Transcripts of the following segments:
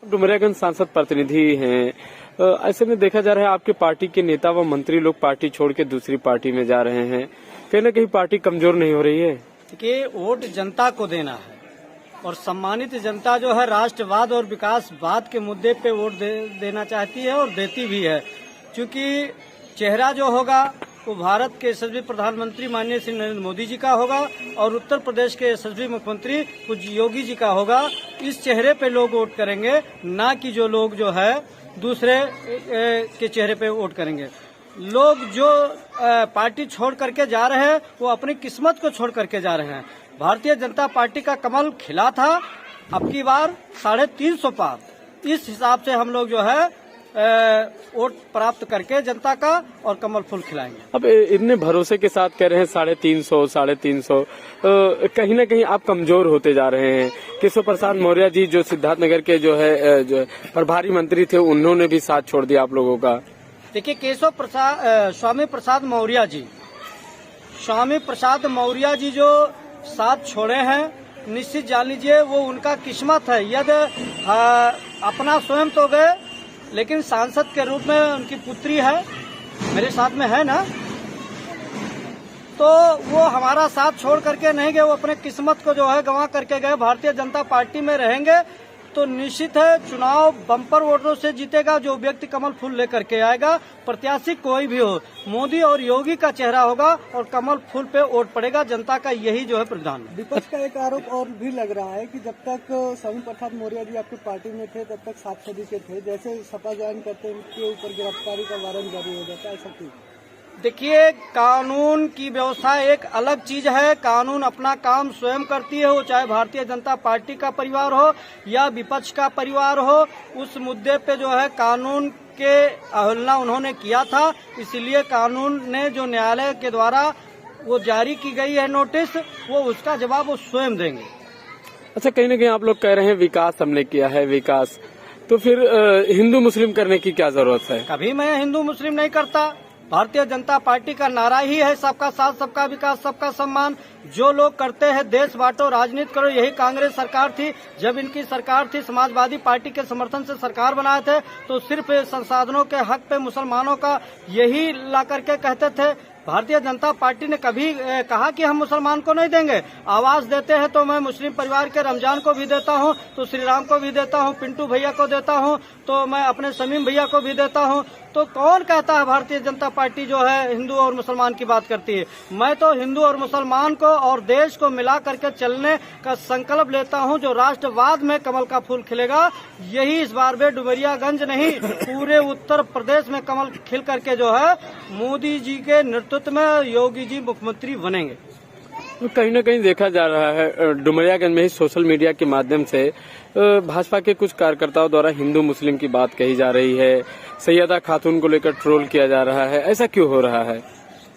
डुमरियागंज सांसद प्रतिनिधि हैं, ऐसे में देखा जा रहा है आपके पार्टी के नेता व मंत्री लोग पार्टी छोड़ के दूसरी पार्टी में जा रहे हैं, कहीं न कहीं पार्टी कमजोर नहीं हो रही है? कि वोट जनता को देना है और सम्मानित जनता जो है राष्ट्रवाद और विकासवाद के मुद्दे पे वोट देना चाहती है और देती भी है, क्योंकि चेहरा जो होगा वो भारत के यशस्वी प्रधानमंत्री माननीय श्री नरेंद्र मोदी जी का होगा और उत्तर प्रदेश के यशस्वी मुख्यमंत्री पूज्य योगी जी का होगा। इस चेहरे पे लोग वोट करेंगे, ना कि जो लोग जो है दूसरे के चेहरे पे वोट करेंगे। लोग जो पार्टी छोड़ करके जा रहे हैं वो अपनी किस्मत को छोड़ करके जा रहे हैं। भारतीय जनता पार्टी का कमल खिला था, अब की बार 350 पार। इस हिसाब से हम लोग जो है वोट प्राप्त करके जनता का और कमल फूल खिलाएंगे। अब इतने भरोसे के साथ कह रहे हैं 350 कहीं न कहीं आप कमजोर होते जा रहे हैं। केशव प्रसाद मौर्य जी जो सिद्धार्थनगर के जो प्रभारी मंत्री थे, उन्होंने भी साथ छोड़ दिया आप लोगों का। देखिए, स्वामी प्रसाद मौर्य जी जो साथ छोड़े हैं, निश्चित जान लीजिए वो उनका किस्मत है। यदि अपना स्वयं तो गए, लेकिन सांसद के रूप में उनकी पुत्री है, मेरे साथ में है ना, तो वो हमारा साथ छोड़ करके नहीं गए, वो अपने किस्मत को जो है गंवा करके गए। भारतीय जनता पार्टी में रहेंगे तो निश्चित है चुनाव बम्पर वोटों से जीतेगा। जो व्यक्ति कमल फूल लेकर के आएगा, प्रत्याशी कोई भी हो, मोदी और योगी का चेहरा होगा और कमल फूल पे वोट पड़ेगा। जनता का यही जो है परिधान है। विपक्ष का एक आरोप और भी लग रहा है कि जब तक स्वामी प्रसाद मौर्य जी आपकी पार्टी में थे तब तक 7 सदी के थे, जैसे सपा ज्वाइन करते हैं उनके ऊपर गिरफ्तारी का वारंट जारी हो जाता है, ऐसा क्यों? देखिए, कानून की व्यवस्था एक अलग चीज है। कानून अपना काम स्वयं करती है, वो चाहे भारतीय जनता पार्टी का परिवार हो या विपक्ष का परिवार हो। उस मुद्दे पे जो है कानून के अवहेलना उन्होंने किया था, इसलिए कानून ने जो न्यायालय के द्वारा वो जारी की गई है नोटिस, वो उसका जवाब वो स्वयं देंगे। अच्छा, कहीं न कहीं आप लोग कह रहे हैं विकास हमने किया है, विकास तो फिर हिंदू मुस्लिम करने की क्या जरूरत है? कभी मैं हिंदू मुस्लिम नहीं करता। भारतीय जनता पार्टी का नारा ही है सबका साथ, सबका विकास, सबका सम्मान। जो लोग करते हैं देश बांटो, राजनीति करो, यही कांग्रेस सरकार थी। जब इनकी सरकार थी, समाजवादी पार्टी के समर्थन से सरकार बनाए थे, तो सिर्फ संसाधनों के हक पे मुसलमानों का यही ला करके कहते थे। भारतीय जनता पार्टी ने कभी कहा कि हम मुसलमान को नहीं देंगे? आवाज देते हैं तो मैं मुस्लिम परिवार के रमजान को भी देता हूं, तो श्री राम को भी देता हूं, पिंटू भैया को देता हूं, तो मैं अपने शमीम भैया को भी देता हूं। तो कौन कहता है भारतीय जनता पार्टी जो है हिंदू और मुसलमान की बात करती है? मैं तो हिंदू और मुसलमान को और देश को मिला करके चलने का संकल्प लेता हूं। जो राष्ट्रवाद में कमल का फूल खिलेगा, यही इस बार में डुमरियागंज नहीं पूरे उत्तर प्रदेश में कमल खिल करके जो है मोदी जी के नेतृत्व में योगी जी मुख्यमंत्री बनेंगे। कहीं न कहीं देखा जा रहा है डुमरियागंज में ही सोशल मीडिया के माध्यम से भाजपा के कुछ कार्यकर्ताओं द्वारा हिंदू मुस्लिम की बात कही जा रही है, सैयदा खातून को लेकर ट्रोल किया जा रहा है, ऐसा क्यों हो रहा है?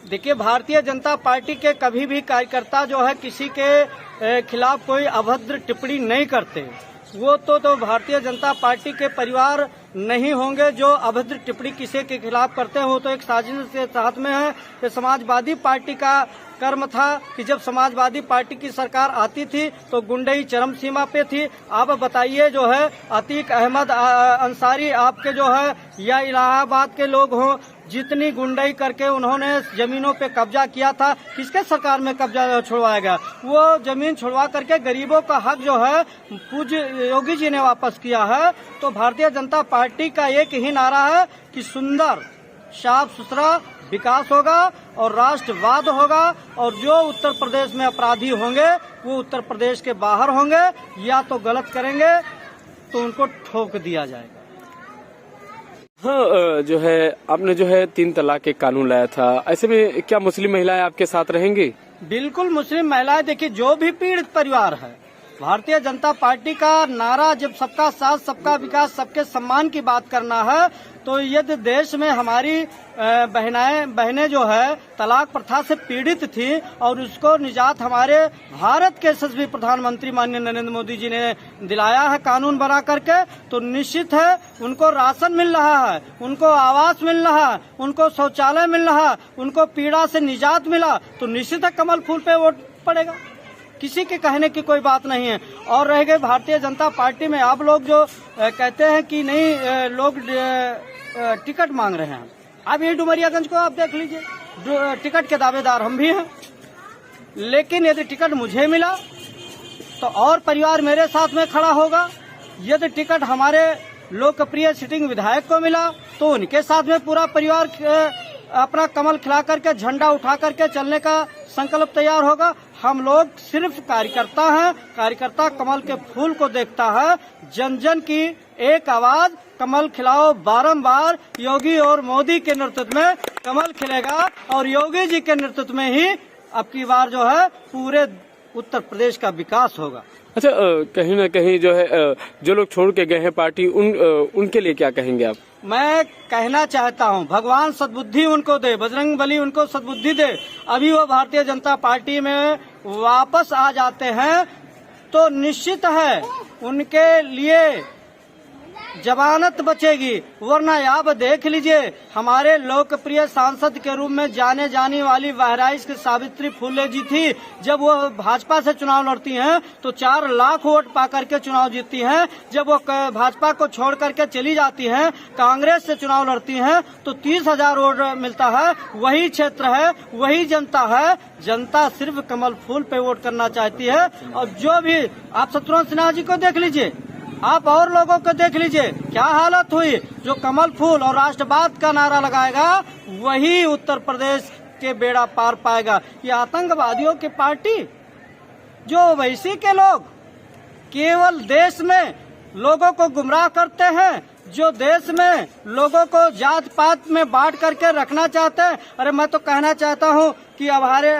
देखिए, भारतीय जनता पार्टी के कभी भी कार्यकर्ता जो है किसी के खिलाफ कोई अभद्र टिप्पणी नहीं करते। वो तो भारतीय जनता पार्टी के परिवार नहीं होंगे जो अभद्र टिप्पणी किसी के खिलाफ करते हैं। वो तो एक साजिश के साथ में है कि समाजवादी पार्टी का कर्म था कि जब समाजवादी पार्टी की सरकार आती थी तो गुंडई चरम सीमा पे थी। आप बताइए, जो है अतीक अहमद अंसारी आपके जो है या इलाहाबाद के लोग हों, जितनी गुंडई करके उन्होंने जमीनों पे कब्जा किया था, किसके सरकार में कब्जा छुड़वाया गया? वो जमीन छुड़वा करके गरीबों का हक जो है पूज्य योगी जी ने वापस किया है। तो भारतीय जनता पार्टी का एक ही नारा है कि सुंदर साफ सुथरा विकास होगा और राष्ट्रवाद होगा, और जो उत्तर प्रदेश में अपराधी होंगे वो उत्तर प्रदेश के बाहर होंगे, या तो गलत करेंगे तो उनको ठोक दिया जाएगा। हाँ, जो है आपने जो है 3 तलाक के कानून लाया था, ऐसे में क्या मुस्लिम महिलाएं आपके साथ रहेंगी? बिल्कुल, मुस्लिम महिलाएं, देखिए जो भी पीड़ित परिवार है, भारतीय जनता पार्टी का नारा जब सबका साथ, सबका विकास, सबके सम्मान की बात करना है, तो यदि देश में हमारी बहनें जो है तलाक प्रथा से पीड़ित थी और उसको निजात हमारे भारत के यशस्वी प्रधानमंत्री माननीय नरेंद्र मोदी जी ने दिलाया है कानून बना करके, तो निश्चित है उनको राशन मिल रहा है, उनको आवास मिल रहा है, उनको शौचालय मिल रहा है, उनको पीड़ा से निजात मिला, तो निश्चित है कमल फूल पे वोट पड़ेगा। किसी के कहने की कोई बात नहीं है। और रह गए भारतीय जनता पार्टी में आप लोग जो कहते हैं कि नहीं लोग टिकट मांग रहे हैं, अब ये डुमरियागंज को आप देख लीजिए, टिकट के दावेदार हम भी हैं, लेकिन यदि टिकट मुझे मिला तो और परिवार मेरे साथ में खड़ा होगा। यदि टिकट हमारे लोकप्रिय सिटिंग विधायक को मिला तो उनके साथ में पूरा परिवार अपना कमल खिला करके, झंडा उठा करके चलने का संकल्प तैयार होगा। हम लोग सिर्फ कार्यकर्ता हैं, कार्यकर्ता कमल के फूल को देखता है। जन जन की एक आवाज, कमल खिलाओ बारंबार। योगी और मोदी के नेतृत्व में कमल खिलेगा और योगी जी के नेतृत्व में ही अब की बार जो है पूरे उत्तर प्रदेश का विकास होगा। अच्छा, कहीं न कहीं जो है जो लोग छोड़ के गए हैं पार्टी, उनके लिए क्या कहेंगे आप? मैं कहना चाहता हूं, भगवान सद्बुद्धि उनको दे, बजरंग बली उनको सद्बुद्धि दे। अभी वो भारतीय जनता पार्टी में वापस आ जाते हैं तो निश्चित है उनके लिए जमानत बचेगी। वरना आप देख लीजिए, हमारे लोकप्रिय सांसद के रूप में जाने जाने वाली बहराइच की सावित्री फुले जी थी, जब वो भाजपा से चुनाव लड़ती हैं तो 4 लाख वोट पा करके चुनाव जीतती हैं। जब वो भाजपा को छोड़ करके चली जाती हैं, कांग्रेस से चुनाव लड़ती हैं तो 30,000 वोट मिलता है। वही क्षेत्र है, वही जनता है। जनता सिर्फ कमल फूल पे वोट करना चाहती है। और जो भी आप शत्रुघ्न सिन्हा जी को देख लीजिए, आप और लोगों को देख लीजिए, क्या हालत हुई। जो कमल फूल और राष्ट्रवाद का नारा लगाएगा वही उत्तर प्रदेश के बेड़ा पार पाएगा। ये आतंकवादियों की पार्टी, जो ओवैसी के लोग केवल देश में लोगों को गुमराह करते हैं, जो देश में लोगों को जात पात में बांट करके रखना चाहते हैं। अरे मैं तो कहना चाहता हूं कि हमारे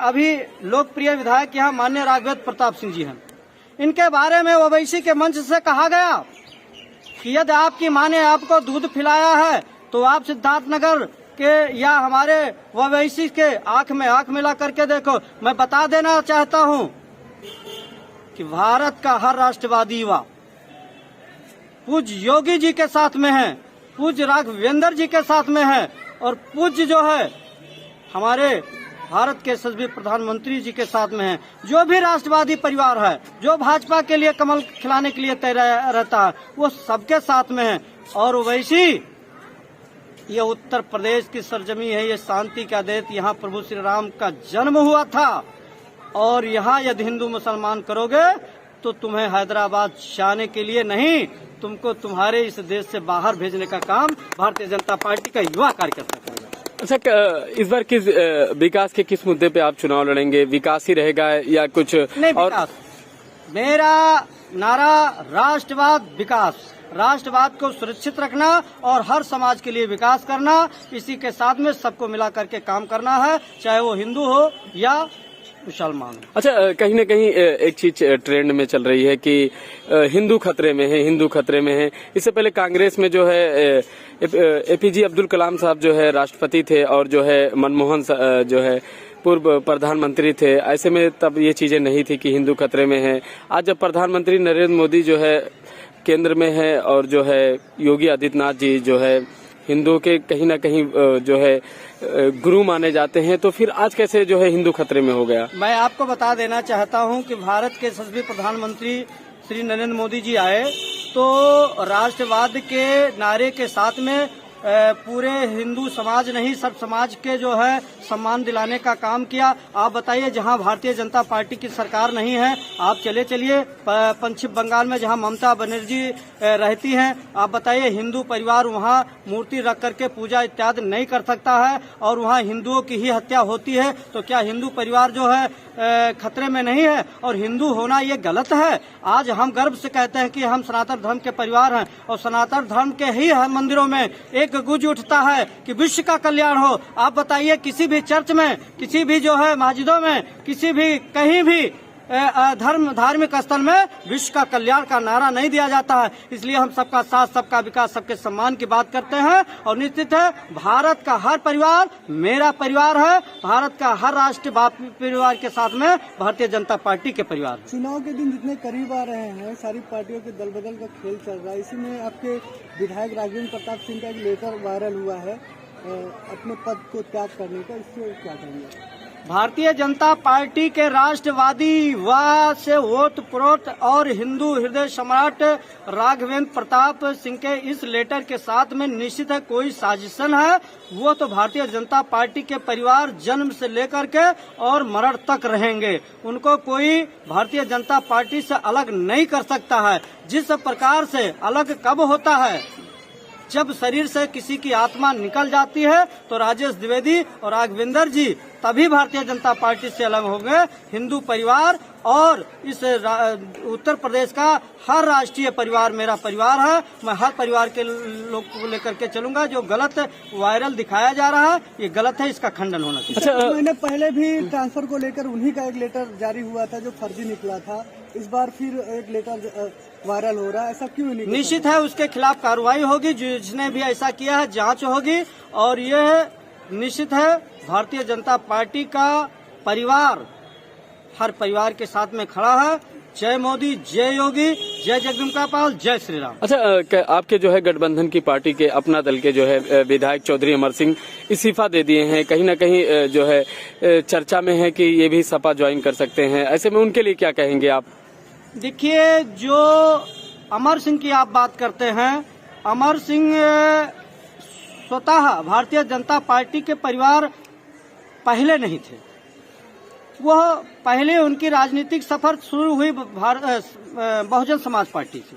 अभी लोकप्रिय विधायक यहाँ माननीय राघवेंद्र प्रताप सिंह जी हैं, इनके बारे में ओवैसी के मंच से कहा गया कि यदि आपकी माँ ने आपको दूध पिलाया है तो आप सिद्धार्थनगर के या हमारे ओवैसी के आंख में आंख मिला करके देखो। मैं बता देना चाहता हूं कि भारत का हर राष्ट्रवादी युवा पूज्य योगी जी के साथ में है, पूज्य राघवेंद्र जी के साथ में है, और पूज्य जो है हमारे भारत के यशस्वी प्रधानमंत्री जी के साथ में है। जो भी राष्ट्रवादी परिवार है, जो भाजपा के लिए कमल खिलाने के लिए तैयार रहता है, वो सबके साथ में है। और वैसी ये उत्तर प्रदेश की सरजमी है, ये शांति का देश, यहाँ प्रभु श्री राम का जन्म हुआ था। और यहाँ यदि हिंदू मुसलमान करोगे तो तुम्हें हैदराबाद जाने के लिए नहीं, तुमको तुम्हारे इस देश से बाहर भेजने का काम भारतीय जनता पार्टी का युवा कार्यकर्ता करेगा। अच्छा, इस बार किस विकास के किस मुद्दे पे आप चुनाव लड़ेंगे? विकास ही रहेगा या कुछ नहीं? और विकास मेरा नारा, राष्ट्रवाद, विकास, राष्ट्रवाद को सुरक्षित रखना और हर समाज के लिए विकास करना। इसी के साथ में सबको मिला करके काम करना है, चाहे वो हिंदू हो या मुसलमान। अच्छा, कहीं न कहीं एक चीज ट्रेंड में चल रही है कि हिंदू खतरे में है, हिंदू खतरे में है। इससे पहले कांग्रेस में जो है एपीजे अब्दुल कलाम साहब जो है राष्ट्रपति थे और जो है मनमोहन जो है पूर्व प्रधानमंत्री थे। ऐसे में तब ये चीजें नहीं थी कि हिंदू खतरे में है। आज जब प्रधानमंत्री नरेंद्र मोदी जो है केंद्र में है और जो है योगी आदित्यनाथ जी जो है हिंदुओं के कहीं न कहीं जो है गुरु माने जाते हैं, तो फिर आज कैसे जो है हिंदू खतरे में हो गया? मैं आपको बता देना चाहता हूं कि भारत के यशस्वी प्रधानमंत्री श्री नरेंद्र मोदी जी आए तो राष्ट्रवाद के नारे के साथ में पूरे हिंदू समाज नहीं, सब समाज के जो है सम्मान दिलाने का काम किया। आप बताइए, जहां भारतीय जनता पार्टी की सरकार नहीं है, आप चलिए पश्चिम बंगाल में जहां ममता बनर्जी रहती हैं, आप बताइए हिंदू परिवार वहां मूर्ति रख करके पूजा इत्यादि नहीं कर सकता है और वहां हिंदुओं की ही हत्या होती है। तो क्या हिंदू परिवार जो है खतरे में नहीं है? और हिंदू होना ये गलत है? आज हम गर्व से कहते हैं कि हम सनातन धर्म के परिवार हैं और सनातन धर्म के ही मंदिरों में एक गूंज उठता है कि विश्व का कल्याण हो। आप बताइए, किसी भी चर्च में, किसी भी जो है मस्जिदों में, किसी भी कहीं भी धार्मिक स्थल में विश्व का कल्याण का नारा नहीं दिया जाता है। इसलिए हम सबका साथ, सबका विकास, सबके सम्मान की बात करते हैं। और निश्चित है, भारत का हर परिवार मेरा परिवार है, भारत का हर राष्ट्रीय परिवार के साथ में भारतीय जनता पार्टी के परिवार। चुनाव के दिन जितने करीब आ रहे हैं, सारी पार्टियों के दल बदल का खेल चल रहा है। इसी में आपके विधायक राघवेंद्र प्रताप सिंह का एक लेटर वायरल हुआ है अपने पद को त्याग करने का, इससे क्या कहेंगे? भारतीय जनता पार्टी के राष्ट्रवादी व से ओतप्रोत और हिंदू हृदय सम्राट राघवेंद्र प्रताप सिंह के इस लेटर के साथ में निश्चित है कोई साजिशन है। वो तो भारतीय जनता पार्टी के परिवार जन्म से लेकर के और मरण तक रहेंगे। उनको कोई भारतीय जनता पार्टी से अलग नहीं कर सकता है। जिस प्रकार से अलग कब होता है, जब शरीर से किसी की आत्मा निकल जाती है, तो राजेश द्विवेदी और राघवेंद्र जी तभी भारतीय जनता पार्टी से अलग होंगे। हिंदू परिवार और इस उत्तर प्रदेश का हर राष्ट्रीय परिवार मेरा परिवार है। मैं हर परिवार के लोग को लेकर के चलूंगा। जो गलत वायरल दिखाया जा रहा है ये गलत है, इसका खंडन होना चाहिए। अच्छा, महीने पहले भी ट्रांसफर को लेकर उन्हीं का एक लेटर जारी हुआ था जो फर्जी निकला था। इस बार फिर एक लेटर वायरल हो रहा है, ऐसा क्यों नहीं? निश्चित है उसके खिलाफ कार्रवाई होगी। जिसने भी ऐसा किया है जांच होगी। और यह निश्चित है भारतीय जनता पार्टी का परिवार हर परिवार के साथ में खड़ा है। जय मोदी, जय योगी, जय जगदम्बिका पाल, जय श्री राम। अच्छा, आपके जो है गठबंधन की पार्टी के अपना दल के जो है विधायक चौधरी अमर सिंह इस्तीफा दे दिए हैं। कहीं न कहीं जो है चर्चा में है कि ये भी सपा ज्वाइन कर सकते हैं। ऐसे में उनके लिए क्या कहेंगे आप? देखिए, जो अमर सिंह की आप बात करते हैं, अमर सिंह स्वतः भारतीय जनता पार्टी के परिवार पहले नहीं थे। वह पहले उनकी राजनीतिक सफर शुरू हुई बहुजन समाज पार्टी से,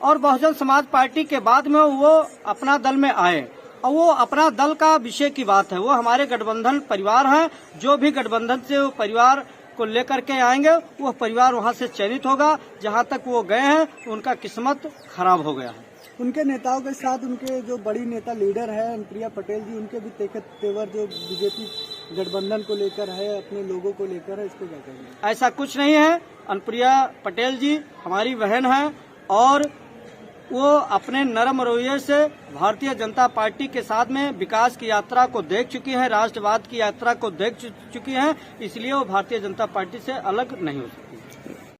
और बहुजन समाज पार्टी के बाद में वो अपना दल में आए। और वो अपना दल का विषय की बात है, वो हमारे गठबंधन परिवार हैं। जो भी गठबंधन से वो परिवार को लेकर के आएंगे वह परिवार वहां से चयनित होगा। जहां तक वो गए हैं उनका किस्मत खराब हो गया है। उनके नेताओं के साथ उनके जो बड़ी नेता लीडर है अनुप्रिया पटेल जी, उनके भी तेवर जो बीजेपी गठबंधन को लेकर है, अपने लोगों को लेकर है, इसको क्या कहेंगे? ऐसा कुछ नहीं है। अनुप्रिया पटेल जी हमारी बहन है और वो अपने नरम रवैये से भारतीय जनता पार्टी के साथ में विकास की यात्रा को देख चुकी हैं, राष्ट्रवाद की यात्रा को देख चुकी हैं। इसलिए वो भारतीय जनता पार्टी से अलग नहीं हो सकती।